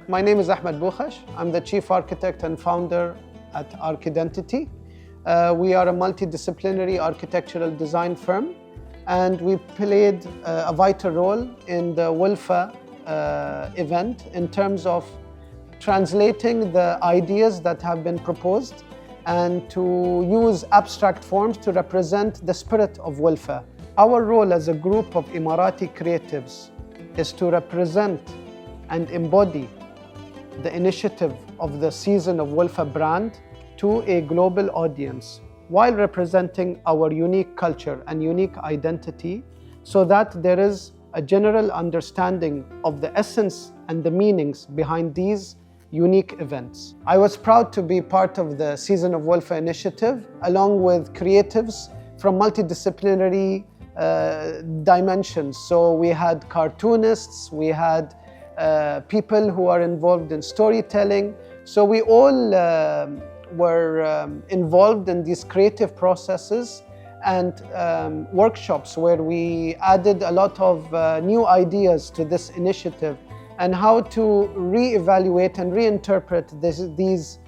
My name is Ahmad Bukash. I'm the chief architect and founder at Archidentity. We are a multidisciplinary architectural design firm, and we played a vital role in the Wulfa event in terms of translating the ideas that have been proposed and to use abstract forms to represent the spirit of Wulfa. Our role as a group of Emirati creatives is to represent and embody the initiative of the Season of Wulfa brand to a global audience while representing our unique culture and unique identity, so that there is a general understanding of the essence and the meanings behind these unique events. I was proud to be part of the Season of Wulfa initiative, along with creatives from multidisciplinary dimensions. So we had cartoonists, we had people who are involved in storytelling. So we all were involved in these creative processes and workshops where we added a lot of new ideas to this initiative and how to re-evaluate and reinterpret these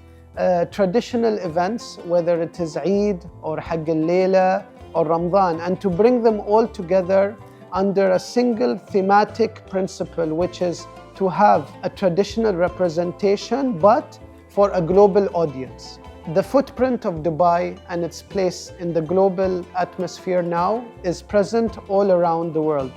traditional events, whether it is Eid or Hajj al-Layla or Ramadan, and to bring them all together under a single thematic principle, which is to have a traditional representation but for a global audience. The footprint of Dubai and its place in the global atmosphere now is present all around the world.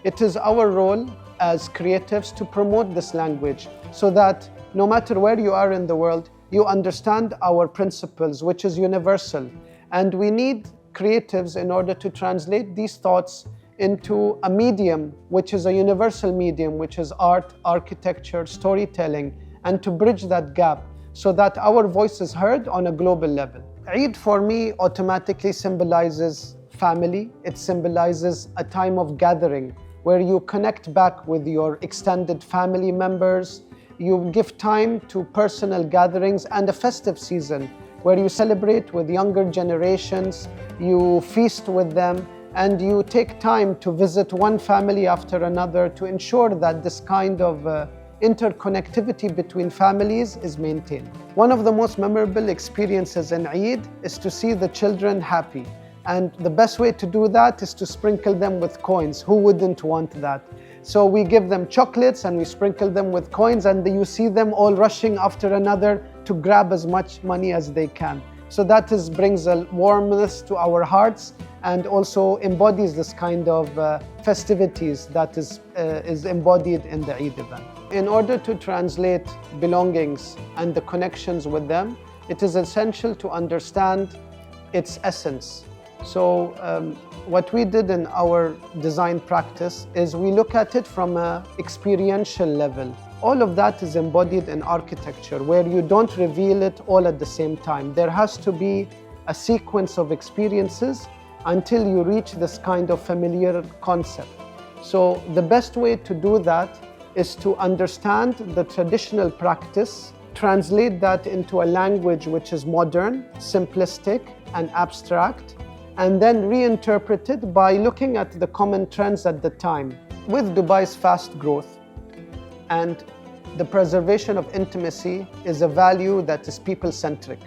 It is our role as creatives to promote this language so that no matter where you are in the world, you understand our principles, which is universal. And we need creatives in order to translate these thoughts into a medium, which is a universal medium, which is art, architecture, storytelling, and to bridge that gap so that our voice is heard on a global level. Eid for me automatically symbolizes family. It symbolizes a time of gathering where you connect back with your extended family members. You give time to personal gatherings and a festive season where you celebrate with younger generations, you feast with them, and you take time to visit one family after another to ensure that this kind of interconnectivity between families is maintained. One of the most memorable experiences in Eid is to see the children happy. And the best way to do that is to sprinkle them with coins. Who wouldn't want that? So we give them chocolates and we sprinkle them with coins, and you see them all rushing after another to grab as much money as they can. So that brings a warmness to our hearts and also embodies this kind of festivities that is embodied in the Eid event. In order to translate belongings and the connections with them, it is essential to understand its essence. So what we did in our design practice is we look at it from an experiential level. All of that is embodied in architecture, where you don't reveal it all at the same time. There has to be a sequence of experiences until you reach this kind of familiar concept. So the best way to do that is to understand the traditional practice, translate that into a language which is modern, simplistic, and abstract, and then reinterpret it by looking at the common trends at the time. With Dubai's fast growth and the preservation of intimacy is a value that is people-centric.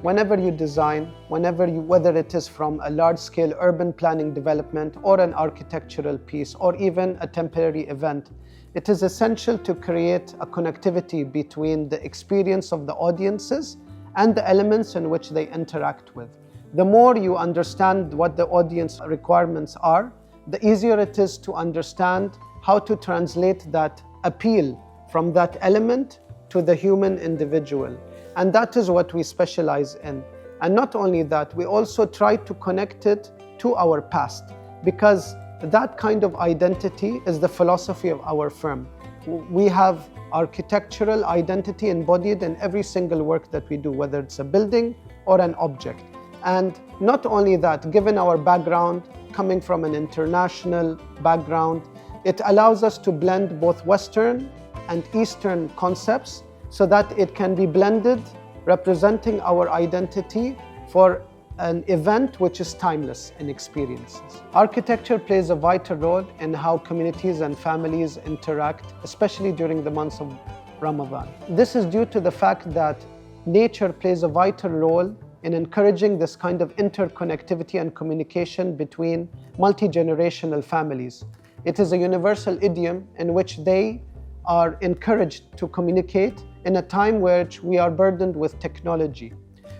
Whenever you design, whether it is from a large-scale urban planning development or an architectural piece or even a temporary event, it is essential to create a connectivity between the experience of the audiences and the elements in which they interact with. The more you understand what the audience requirements are, the easier it is to understand how to translate that appeal from that element to the human individual. And that is what we specialize in. And not only that, we also try to connect it to our past, because that kind of identity is the philosophy of our firm. We have architectural identity embodied in every single work that we do, whether it's a building or an object. And not only that, given our background, coming from an international background, it allows us to blend both Western and Eastern concepts so that it can be blended, representing our identity for an event which is timeless in experiences. Architecture plays a vital role in how communities and families interact, especially during the months of Ramadan. This is due to the fact that nature plays a vital role in encouraging this kind of interconnectivity and communication between multi-generational families. It is a universal idiom in which they are encouraged to communicate in a time where we are burdened with technology.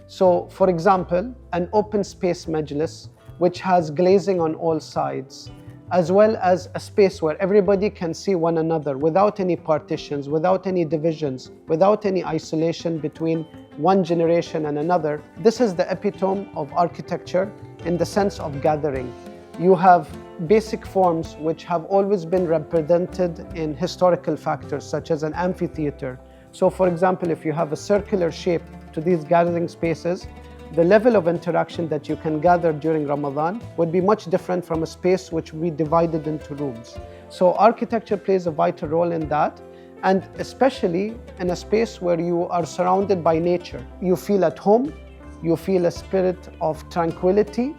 So, for example, an open space majlis which has glazing on all sides, as well as a space where everybody can see one another without any partitions, without any divisions, without any isolation between one generation and another. This is the epitome of architecture in the sense of gathering. You have basic forms which have always been represented in historical factors, such as an amphitheater. So, for example, if you have a circular shape to these gathering spaces, the level of interaction that you can gather during Ramadan would be much different from a space which we divided into rooms. So architecture plays a vital role in that, and especially in a space where you are surrounded by nature. You feel at home, you feel a spirit of tranquility,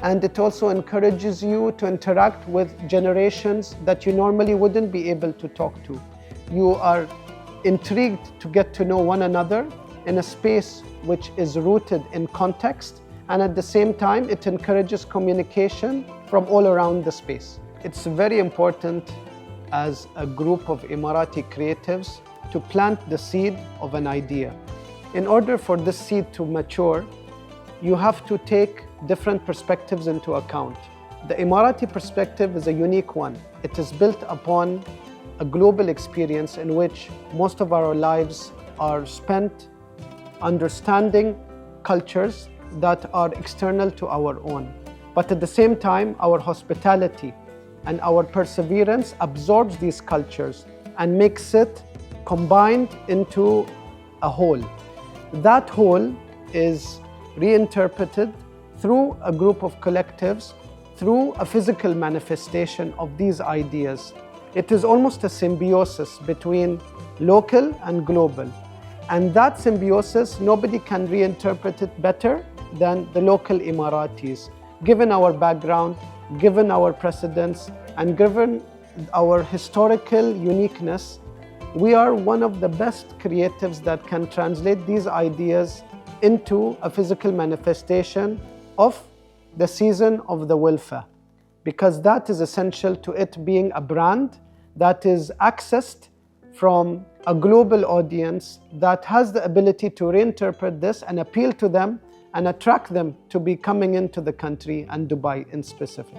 and it also encourages you to interact with generations that you normally wouldn't be able to talk to. You are intrigued to get to know one another in a space which is rooted in context, and at the same time it encourages communication from all around the space. It's very important as a group of Emirati creatives to plant the seed of an idea. In order for this seed to mature, you have to take different perspectives into account. The Emirati perspective is a unique one. It is built upon a global experience in which most of our lives are spent understanding cultures that are external to our own. But at the same time, our hospitality and our perseverance absorbs these cultures and makes it combined into a whole. That whole is reinterpreted through a group of collectives, through a physical manifestation of these ideas. It is almost a symbiosis between local and global. And that symbiosis, nobody can reinterpret it better than the local Emiratis. Given our background, given our precedents, and given our historical uniqueness, we are one of the best creatives that can translate these ideas into a physical manifestation of the season of the Wulfa, because that is essential to it being a brand that is accessed from a global audience that has the ability to reinterpret this and appeal to them and attract them to be coming into the country and Dubai in specific.